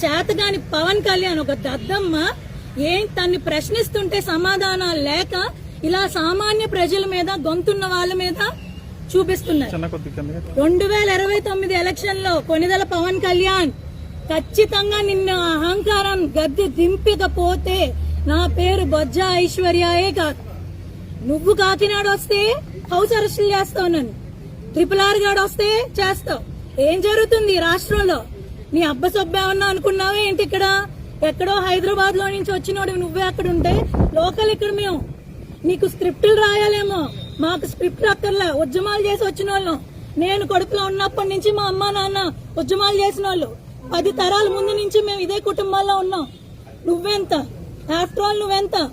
చేతగాని పవన్ కళ్యాణ్ ఒక దద్దమ్మ తన్ని ప్రశ్నిస్తుంటే సమాధానాలు లేక ఇలా సామాన్య ప్రజల మీద గొంతున్న వాళ్ళ మీద చూపిస్తున్నారు. 2029 ఎలక్షన్ లో కొనిదెల పవన్ కళ్యాణ్ ఖచ్చితంగా నిన్ను అహంకారం గద్దె దింపకపోతే నా పేరు బొజ్జ ఐశ్వర్యాయే కాదు. నువ్వు కాకినాడ వస్తే హౌస్ అరెస్టులు చేస్తావు, నన్ను RRR గాడు వస్తే చేస్తావు. ఏం జరుగుతుంది రాష్ట్రంలో? నీ అబ్బసొబ్బ ఏమన్నా అనుకున్నావే ఏంటి? ఇక్కడ ఎక్కడో హైదరాబాద్ లో నుంచి వచ్చినోడు నువ్వే అక్కడ ఉంటే లోకల్ ఇక్కడ మేము నీకు స్క్రిప్టులు రాయాలేమో, మాకు స్క్రిప్ట్ అక్కర్లా. ఉద్యమాలు చేసి వచ్చిన వాళ్ళం. నేను కడుపులో ఉన్నప్పటి నుంచి మా అమ్మా నాన్న ఉద్యమాలు చేసిన వాళ్ళు. 10 తరాల ముందు నుంచి మేము ఇదే కుటుంబాల్లో ఉన్నాం. నువ్వెంత? ఆఫ్టర్ ఆల్ నువ్వెంత?